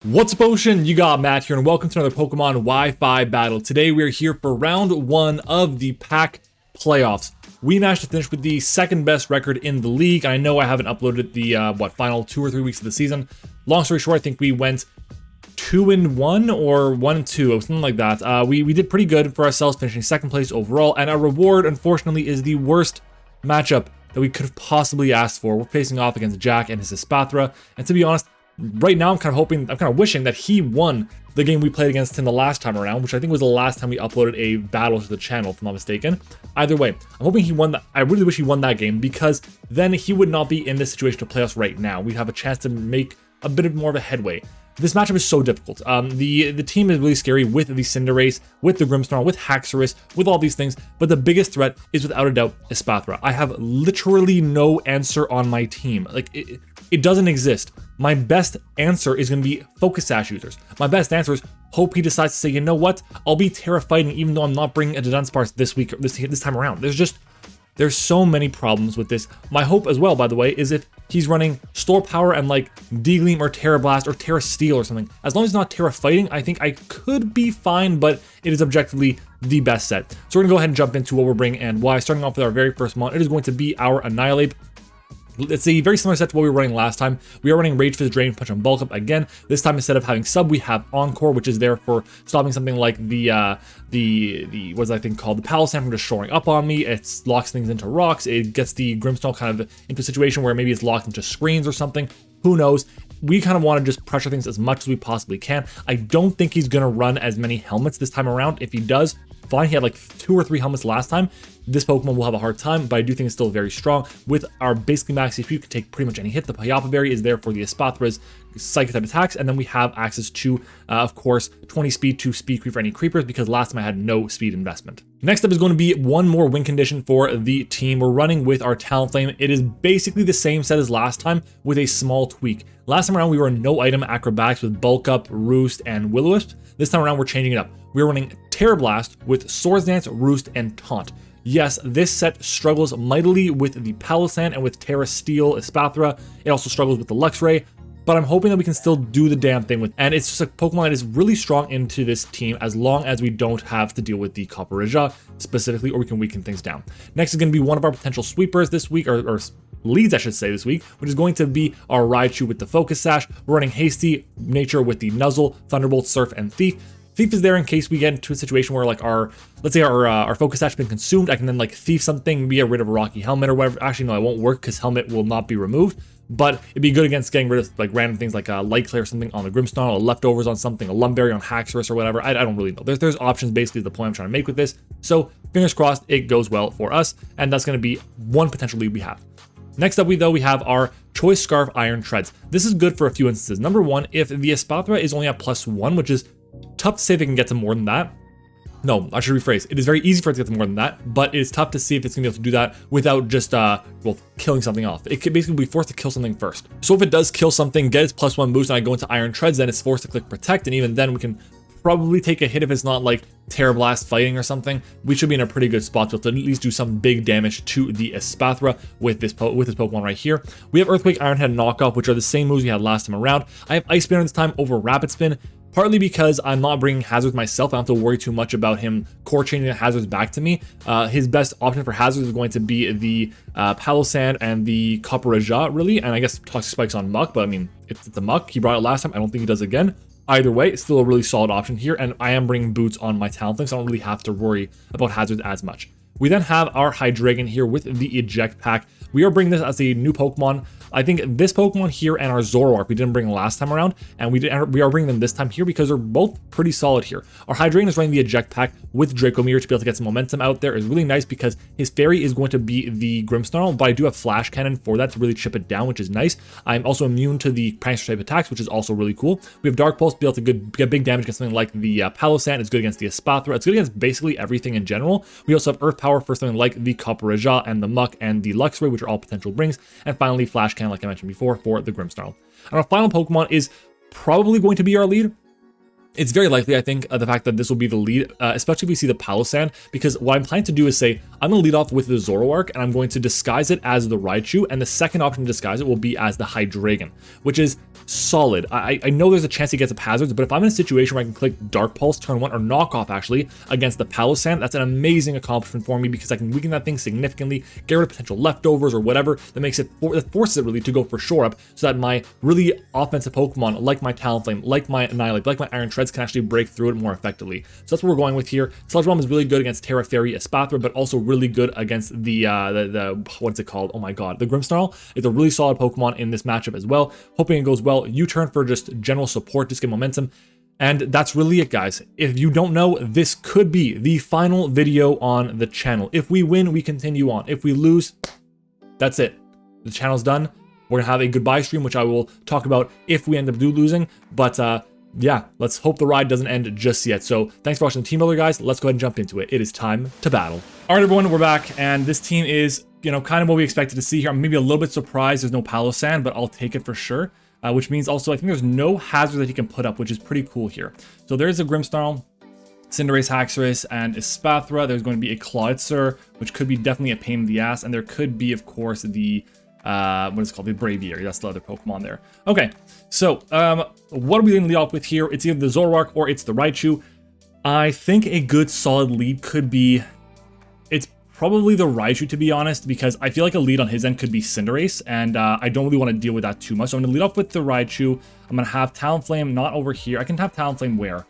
What's up, Ocean? You got Matt here, and welcome to another Pokemon Wi-Fi battle. Today we are here for round one of the pack playoffs. We managed to finish with the second best record in the league. I know I haven't uploaded the final 2 or 3 weeks of the season. Long story short, I think we went 2-1 or 1-2, something like that. We did pretty good for ourselves, finishing second place overall, and our reward, unfortunately, is the worst matchup that we could have possibly asked for. We're facing off against Jack and his Espathra, and to be honest, right now, I'm kind of wishing that he won the game we played against him the last time around, which I think was the last time we uploaded a battle to the channel, if I'm not mistaken. Either way, I'm hoping he won that. I really wish he won that game, because then he would not be in this situation to play us right now. We'd have a chance to make a bit more of a headway. This matchup is so difficult. The team is really scary with the Cinderace, with the Grimmsnarl, with Haxorus, with all these things, but the biggest threat is without a doubt Espathra. I have literally no answer on my team. Like, it doesn't exist. My best answer is going to be Focus Sash users. My best answer is hope he decides to say, you know what, I'll be Terra Fighting even though I'm not bringing a Dunsparce this time around. There's so many problems with this. My hope as well, by the way, is if he's running Store Power and like D-Gleam or Terra Blast or Terra Steel or something. As long as it's not Terra Fighting, I think I could be fine, but it is objectively the best set. So we're gonna go ahead and jump into what we're bringing and why. Starting off with our very first mon, it is going to be our Annihilate. It's a very similar set to what we were running last time. We are running Rage Fizz, Drain Punch, and Bulk Up again. This time, instead of having Sub, we have Encore, which is there for stopping something like the what's that thing called? The Palisand from just shoring up on me. It locks things into rocks. It gets the Grimmsnarl kind of into a situation where maybe it's locked into screens or something. Who knows? We kind of want to just pressure things as much as we possibly can. I don't think he's going to run as many helmets this time around. If he does, fine. He had like 2 or 3 helmets last time. This Pokemon will have a hard time, but I do think it's still very strong. With our basically max HP, you can take pretty much any hit. The Payapa Berry is there for the Espathra's Psychic type attacks, and then we have access to, of course, 20 speed to Speed Creep for any creepers, because last time I had no speed investment. Next up is going to be one more win condition for the team. We're running with our Talonflame. It is basically the same set as last time with a small tweak. Last time around, we were no item acrobatics with Bulk Up, Roost, and Will-O-Wisp. This time around, we're changing it up. We're running Terra Blast with Swords Dance, Roost, and Taunt. Yes, this set struggles mightily with the Palisand and with Terra Steel Espathra. It also struggles with the Luxray, but I'm hoping that we can still do the damn thing with, and it's just a Pokemon that is really strong into this team as long as we don't have to deal with the Copperajah specifically, or we can weaken things down. Next is going to be one of our potential sweepers this week, or leads I should say this week, which is going to be our Raichu with the Focus Sash. We're running Hasty Nature with the Nuzzle, Thunderbolt, Surf, and Thief. Thief is there in case we get into a situation where like let's say our Focus Sash has been consumed. I can then like Thief something, get rid of a Rocky Helmet or whatever. Actually, no, it won't work because Helmet will not be removed. But it'd be good against getting rid of like random things like a Light Clay or something on the Grimmsnarl, or leftovers on something, a Lumberry on Haxorus or whatever. I don't really know. There's options basically is the point I'm trying to make with this. So fingers crossed it goes well for us, and that's going to be one potential lead we have. Next up, we have our Choice Scarf Iron Treads. This is good for a few instances. Number one, if the Espathra is only at +1, which is tough to say if it can get to more than that. No, I should rephrase. It is very easy for it to get to more than that, but it is tough to see if it's going to be able to do that without just, killing something off. It could basically be forced to kill something first. So if it does kill something, get its +1 boost, and I go into Iron Treads, then it's forced to click Protect, and even then we can probably take a hit if it's not like Terra Blast fighting or something. We should be in a pretty good spot to at least do some big damage to the Espathra with this Pokemon right here. We have Earthquake, Iron Head, Knockoff, which are the same moves we had last time around. I have Ice Spin this time over Rapid Spin, partly because I'm not bringing Hazards myself. I don't have to worry too much about him core changing the Hazards back to me. His best option for Hazards is going to be the Palisand and the Copperajah, really, and I guess Toxic Spikes on Muck, but I mean, if it's a Muck, he brought it last time. I don't think he does again. Either way, it's still a really solid option here, and I am bringing Boots on my Talonflame, so I don't really have to worry about Hazards as much. We then have our Hydreigon here with the Eject Pack. We are bringing this as a new Pokemon. I think this Pokemon here and our Zoroark we didn't bring last time around, and we are bringing them this time here because they're both pretty solid here. Our Hydreigon is running the Eject Pack with Draco Meteor to be able to get some momentum out there. Is really nice because his Fairy is going to be the Grimmsnarl, but I do have Flash Cannon for that to really chip it down, which is nice. I'm also immune to the Prankster type attacks, which is also really cool. We have Dark Pulse to be able to get big damage against something like the Palisand. It's good against the Espathra. It's good against basically everything in general. We also have Earth Power for something like the Copperajah and the Muck and the Luxray, which are all potential brings. And finally, Flash Cannon, like I mentioned before, for the Grimmsnarl. And our final Pokemon is probably going to be our lead. It's very likely, I think, the fact that this will be the lead, especially if we see the Palossand, because what I'm planning to do is say, I'm going to lead off with the Zoroark, and I'm going to disguise it as the Raichu, and the second option to disguise it will be as the Hydreigon, which is solid. I know there's a chance he gets up hazards, but if I'm in a situation where I can click Dark Pulse turn 1, or Knock Off actually, against the Palossand, that's an amazing accomplishment for me, because I can weaken that thing significantly, get rid of potential leftovers or whatever, that makes it, that forces it really to go for shore up, so that my really offensive Pokemon, like my Talonflame, like my Annihilate, like my Iron Treads, can actually break through it more effectively. So that's what we're going with here. Sludge Bomb is really good against Terra Fairy Espathra, but also really good against the what's it called? Oh my god, the Grimmsnarl. It's a really solid Pokemon in this matchup as well. Hoping it goes well. U-turn for just general support, just get momentum. And that's really it, guys. If you don't know, this could be the final video on the channel. If we win, we continue on. If we lose, that's it. The channel's done. We're gonna have a goodbye stream, which I will talk about if we end up losing. But yeah, let's hope the ride doesn't end just yet. So thanks for watching the Team Builder, guys. Let's go ahead and jump into it. It is time to battle. All right, everyone, we're back, and this team is, you know, kind of what we expected to see here. I'm maybe a little bit surprised there's no Palossand, but I'll take it for sure. Which means also I think there's no hazard that he can put up, which is pretty cool here. So there's a Grimmsnarl, Cinderace, Haxorus, and Espathra. There's going to be a Clawitzer, which could be definitely a pain in the ass, and there could be, of course, the what is it called? The Braviary. That's the other Pokemon there. Okay, so what are we going to lead off with here? It's either the Zoroark or it's the Raichu. I think a good solid lead could be, it's probably the Raichu, to be honest, because I feel like a lead on his end could be Cinderace, and I don't really want to deal with that too much. So I'm going to lead off with the Raichu. I'm going to have Talonflame not over here. I can have Talonflame where?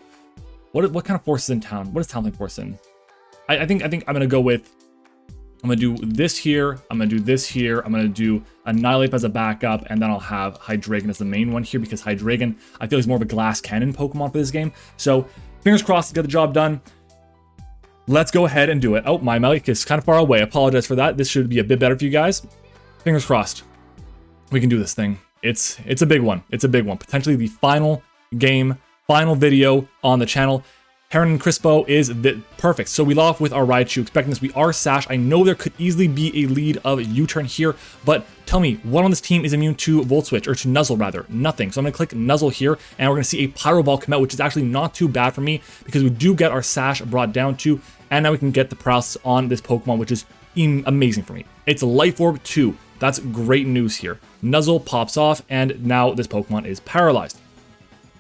What kind of force is in town? What is Talonflame force in? I think I'm going to go with, I'm going to do this here, I'm going to do this here, I'm going to do Annihilate as a backup, and then I'll have Hydreigon as the main one here, because Hydreigon, I feel, is more of a glass cannon Pokemon for this game. So, fingers crossed to get the job done. Let's go ahead and do it. Oh, my mic is kind of far away. I apologize for that. This should be a bit better for you guys. Fingers crossed. We can do this thing. It's a big one. It's a big one. Potentially the final game, final video on the channel. Heron and Crispo is perfect. So we lead off with our Raichu, expecting this. We are Sash. I know there could easily be a lead of U-turn here, but tell me, what on this team is immune to Volt Switch, or to Nuzzle rather? Nothing. So I'm going to click Nuzzle here, and we're going to see a Pyro Ball come out, which is actually not too bad for me, because we do get our Sash brought down to, and now we can get the paralysis on this Pokemon, which is amazing for me. It's a Life Orb 2. That's great news here. Nuzzle pops off, and now this Pokemon is paralyzed.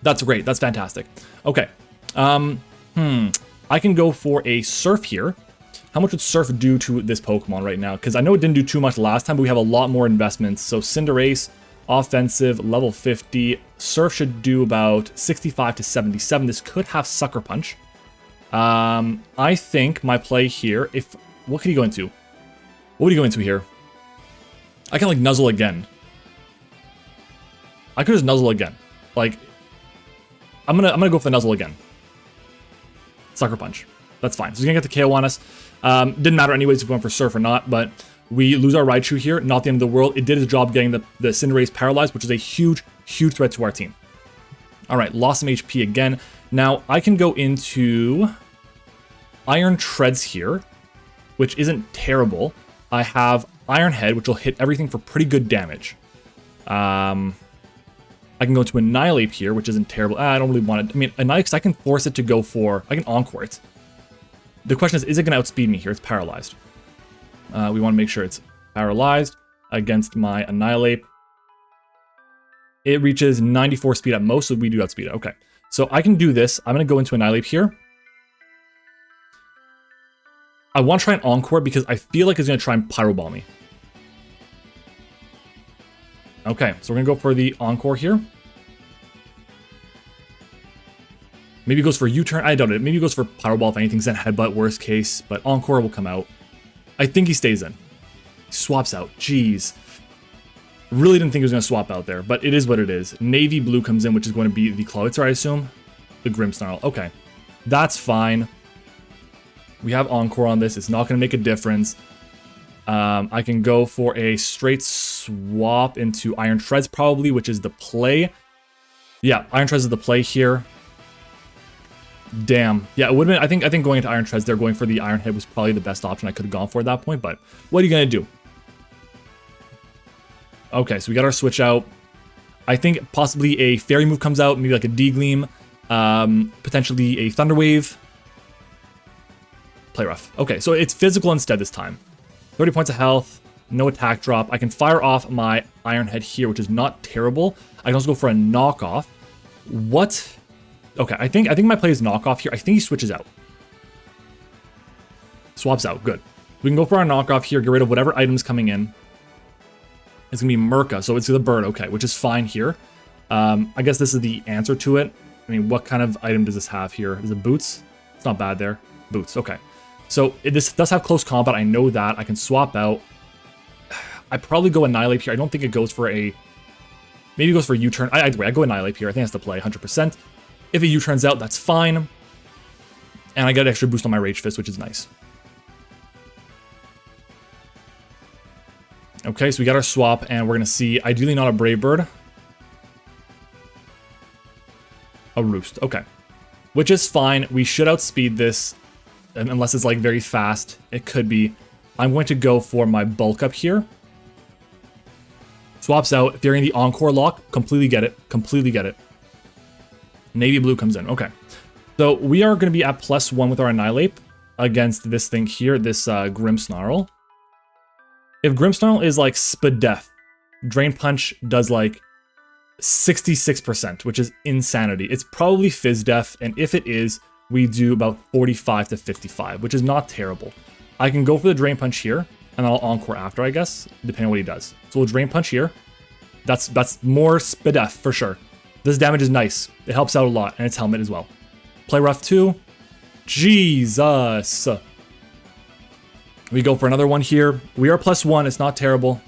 That's great. That's fantastic. Okay. I can go for a Surf here. How much would Surf do to this Pokemon right now? Because I know it didn't do too much last time, but we have a lot more investments. So Cinderace, offensive, level 50. Surf should do about 65 to 77. This could have Sucker Punch. I think my play here, what could he go into? What would he go into here? I can like Nuzzle again. I could just Nuzzle again. Like, I'm gonna go for the Nuzzle again. Sucker Punch. That's fine. So he's gonna get the KO on us. Didn't matter anyways if we went for Surf or not, but we lose our Raichu here. Not the end of the world. It did its job getting the Cinderace paralyzed, which is a huge, huge threat to our team. All right, lost some HP again. Now I can go into Iron Treads here, which isn't terrible. I have Iron Head, which will hit everything for pretty good damage. I can go to Annihilate here, which isn't terrible. I don't really want it. I mean, Annihilate, because I can force it to go for, I can Encore it. The question is it going to outspeed me here? It's paralyzed. We want to make sure it's paralyzed against my Annihilate. It reaches 94 speed at most, so we do outspeed it. Okay, so I can do this. I'm going to go into Annihilate here. I want to try an Encore because I feel like it's going to try and Pyro Ball me. Okay, so we're going to go for the Encore here. Maybe it goes for U-turn. I doubt it. Maybe it goes for Pyro Ball if anything's in Headbutt, worst case. But Encore will come out. I think he stays in. He swaps out. Jeez. Really didn't think he was going to swap out there. But it is what it is. Navy Blue comes in, which is going to be the Clawitzer, I assume. The Grimmsnarl. Okay. That's fine. We have Encore on this. It's not going to make a difference. I can go for a straight swap into Iron Treads probably, which is the play. Yeah, Iron Treads is the play here. Damn. Yeah, it would have been, I think going into Iron Treads there, going for the Iron Head was probably the best option I could have gone for at that point, but what are you going to do? Okay, so we got our switch out. I think possibly a Fairy move comes out, maybe like a D-Gleam. Potentially a Thunder Wave. Play rough. Okay, so it's physical instead this time. 30 points of health, no attack drop. I can fire off my Iron Head here, which is not terrible. I can also go for a knockoff. What? Okay, I think my play is knockoff here. I think he switches out. Swaps out, good. We can go for our knockoff here, get rid of whatever items coming in. It's gonna be Merca, so it's the bird, okay, which is fine here. I guess this is the answer to it. I mean, what kind of item does this have here? Is it boots? It's not bad there. Boots, okay. So this does have close combat, I know that. I can swap out. I probably go Annihilate here. I don't think it goes for a... Maybe it goes for a U-turn. I go Annihilate here. I think that's the play, 100%. If a U-turns out, that's fine. And I get extra boost on my Rage Fist, which is nice. Okay, so we got our swap, and we're going to see, ideally not a Brave Bird. A Roost, okay. Which is fine. We should outspeed this, unless it's like very fast. It could be. I'm going to go for my Bulk Up here. Swaps out, fearing the Encore lock. Completely get it, completely get it. Navy Blue comes in, okay. So we are going to be at +1 with our Annihilate against this thing here, this Grimmsnarl. If Grimmsnarl is like Spadef, Drain Punch does like 66%, which is insanity. It's probably Fizz Def, and if it is, we do about 45 to 55, which is not terrible. I can go for the Drain Punch here, and I'll Encore after, I guess, depending on what he does. So we'll Drain Punch here. That's more Spadef for sure. This damage is nice. It helps out a lot, and it's Helmet as well. Play rough too. Jesus. We go for another one here. We are +1. It's not terrible.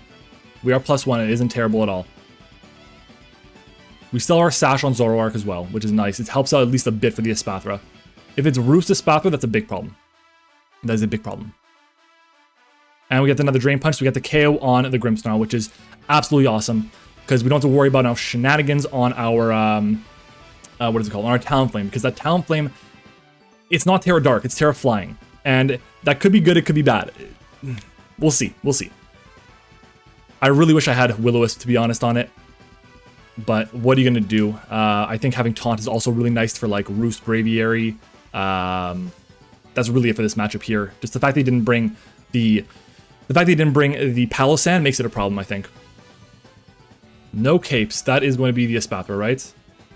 We are +1. It isn't terrible at all. We still have our Sash on Zoroark as well, which is nice. It helps out at least a bit for the Espathra. If it's Roost Espathra, that's a big problem. That is a big problem. And we get another Drain Punch. So we get the KO on the Grimmsnarl, which is absolutely awesome. Because we don't have to worry about our shenanigans on our, what is it called? On our Talonflame. Because that Talonflame, it's not Terra Dark, it's Terra Flying. And that could be good, it could be bad. We'll see, we'll see. I really wish I had Will-O-Wisp, to be honest, on it. But what are you going to do? I think having Taunt is also really nice for, like, Roost Braviary. That's really it for this matchup here. Just the fact they didn't bring the Palossand makes it a problem, I think. No capes. That is going to be the Espathra, right?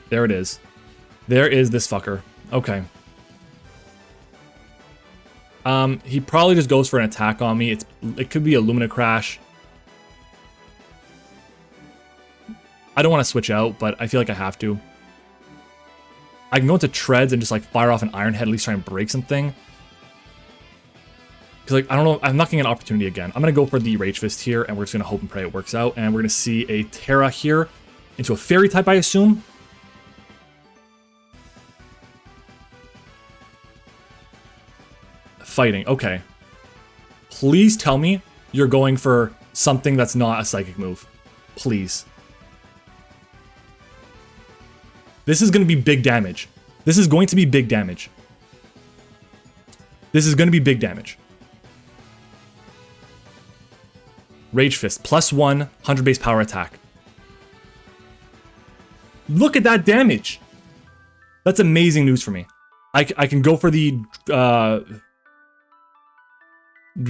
There it is. There is this fucker. Okay. He probably just goes for an attack on me. It could be a Lumina Crash. I don't want to switch out, but I feel like I have to. I can go into Treads and just like fire off an Iron Head, at least try and break something. Because like, I don't know, I'm not getting an opportunity again. I'm going to go for the Rage Fist here, and we're just going to hope and pray it works out. And we're going to see a Terra here into a Fairy type, I assume. Fighting, okay. Please tell me you're going for something that's not a Psychic move. Please. This is going to be big damage. This is going to be big damage. This is going to be big damage. Rage Fist, +1, 100 base power attack. Look at that damage. That's amazing news for me. I can go for the... do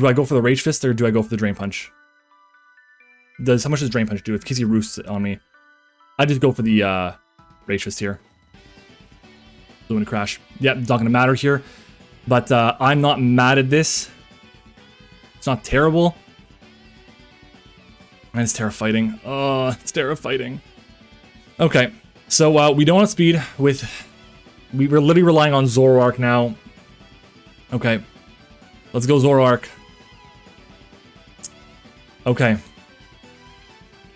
I go for the Rage Fist or do I go for the Drain Punch? How much does Drain Punch do? In case he roosts on me. I just go for the Rage Fist here. Lumina Crash. Yep, it's not going to matter here. But I'm not mad at this. It's not terrible. And it's Terra Fighting. Oh, it's Terra Fighting. Okay, so we don't want speed with... We're literally relying on Zoroark now. Okay. Let's go Zoroark. Okay.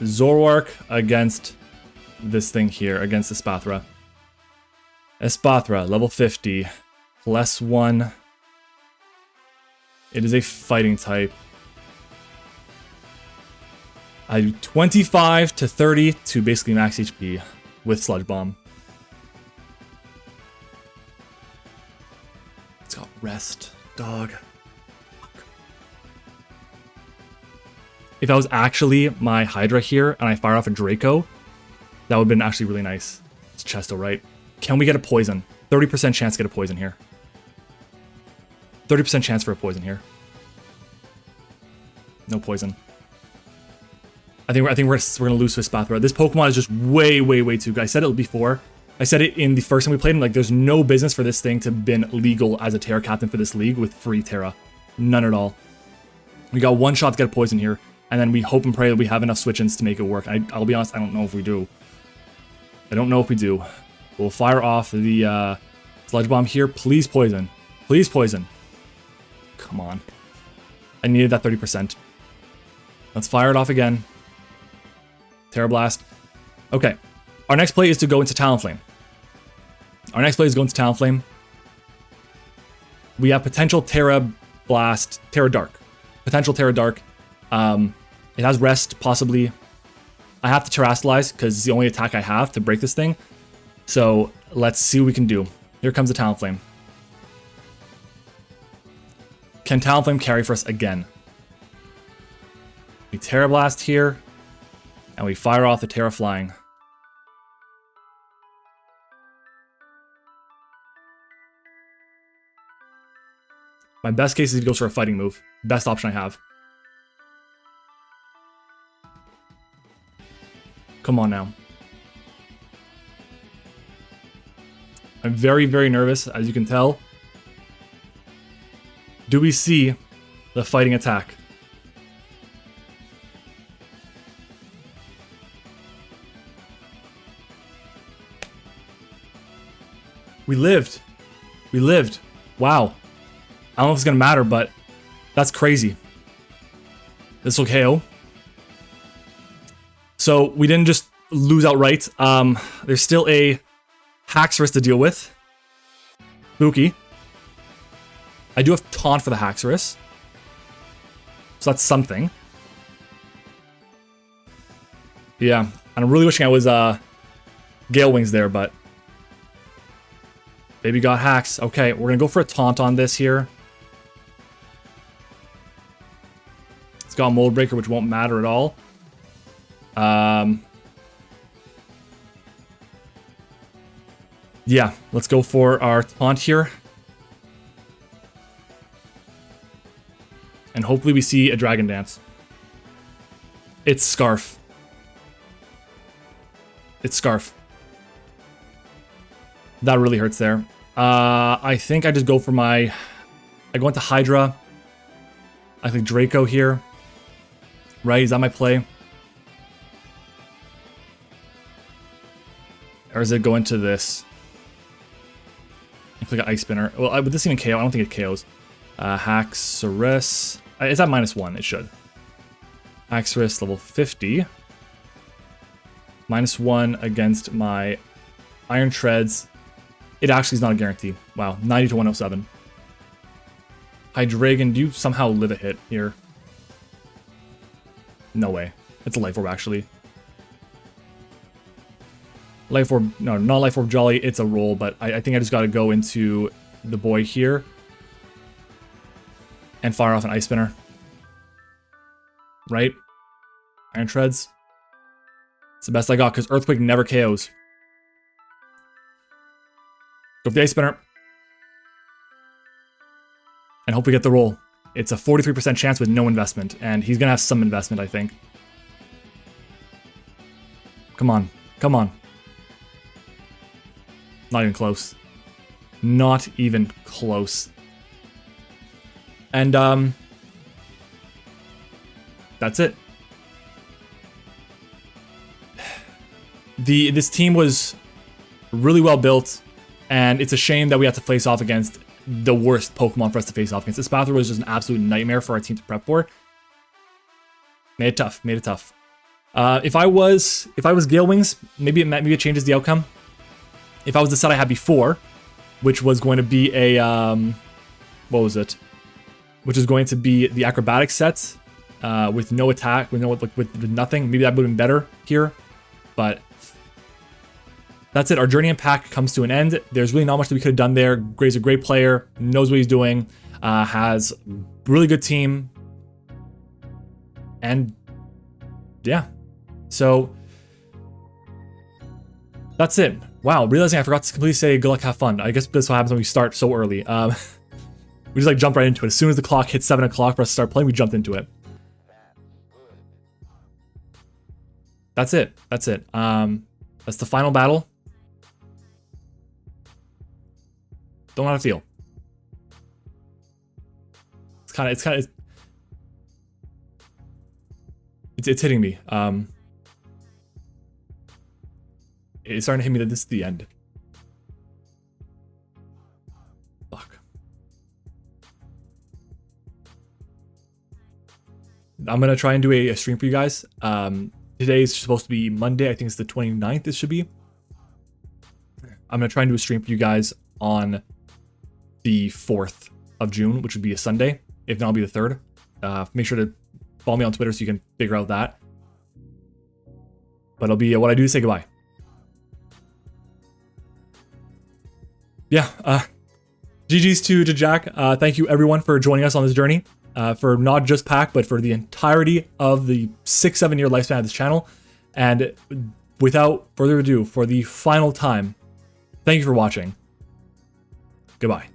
Zoroark against this thing here, against Espathra. Espathra, level 50. +1. It is a fighting type. I do 25 to 30 to basically max HP with Sludge Bomb. It's got rest, dog. If I was actually my Hydra here and I fire off a Draco, that would have been actually really nice. It's Chesto, right? Can we get a poison? 30% chance to get a poison here. 30% chance for a poison here. No poison. I think we're gonna lose Swiss Bathrobe. This Pokemon is just way too good. I said it before. I said it in the first time we played him. Like, there's no business for this thing to have been legal as a Terra captain for this league with free Terra. None at all. We got one shot to get a poison here, and then we hope and pray that we have enough switch-ins to make it work. I'll be honest, I don't know if we do. I don't know if we do. We'll fire off the Sludge Bomb here. Please poison. Please poison. Come on. I needed that 30%. Let's fire it off again. Terra Blast. Okay. Our next play is to go into Talonflame. Our next play is going to Talonflame. We have potential Terra Blast, Terra Dark. Potential Terra Dark. It has Rest, possibly. I have to Terrastallize, because it's the only attack I have to break this thing. So, let's see what we can do. Here comes the Talonflame. Can Talonflame carry for us again? We Terra Blast here, and we fire off the Terra Flying. My best case is he goes for a fighting move. Best option I have. Come on now. I'm very nervous, as you can tell. Do we see the fighting attack? We lived. We lived. Wow. I don't know if it's gonna matter, but that's crazy. This will KO. So we didn't just lose outright. There's still a Haxorus to deal with. Spooky. I do have Taunt for the Haxorus. So that's something. Yeah, and I'm really wishing I was Gale Wings there, but Baby got Hax. Okay, we're gonna go for a Taunt on this here. It's got Mold Breaker, which won't matter at all. Yeah, let's go for our Taunt here. And hopefully we see a Dragon Dance. It's Scarf. It's Scarf. That really hurts there. I think I just go for my... I go into Hydra. I think Draco here. Right, is that my play? Or does it go into this? I click an Ice Spinner. Well, would this even KO? I don't think it KOs. Haxorus. It's at -1, it should. Haxorus level 50. -1 against my Iron Treads. It actually is not a guarantee. Wow, 90 to 107. Hydreigon, do you somehow live a hit here? No way. It's a Life Orb, actually. Life Orb, no, not Life Orb Jolly, it's a roll, but I think I just gotta go into the boy here. And fire off an Ice Spinner. Right? Iron Treads. It's the best I got, because Earthquake never KOs. Go for the Ice Spinner. And hope we get the roll. It's a 43% chance with no investment, and he's gonna have some investment, I think. Come on. Come on. Not even close. Not even close. And, that's it. This team was really well built, and it's a shame that we had to face off against the worst Pokemon for us to face off against. This Bathrobe was just an absolute nightmare for our team to prep for. Made it tough. Made it tough. If I was Gale Wings, maybe it changes the outcome. If I was the set I had before, which was going to be a what was it? Which is going to be the acrobatic set with no attack, with nothing. Maybe that would have been better here, but that's it. Our journey in pack comes to an end. There's really not much that we could have done there. Gray's a great player, knows what he's doing, has a really good team, and yeah. So that's it. Wow, realizing I forgot to completely say good luck, have fun. I guess that's what happens when we start so early. We just like jump right into it. As soon as the clock hits 7 o'clock for us to start playing, we jumped into it. That's it. That's it. That's the final battle. Don't know how to feel. It's hitting me. It's starting to hit me that this is the end. Fuck. I'm gonna try and do a stream for you guys. Today is supposed to be Monday. I think it's the 29th. It should be. I'm gonna try and do a stream for you guys on the 4th of June, which would be a Sunday. If not, it'll be the 3rd. Make sure to follow me on Twitter so you can figure out that. But it'll be what I do to say goodbye. Yeah. GG's to Jack. Thank you everyone for joining us on this journey. For not just Pack, but for the entirety of the 6-7 year lifespan of this channel. And without further ado, for the final time, thank you for watching. Goodbye.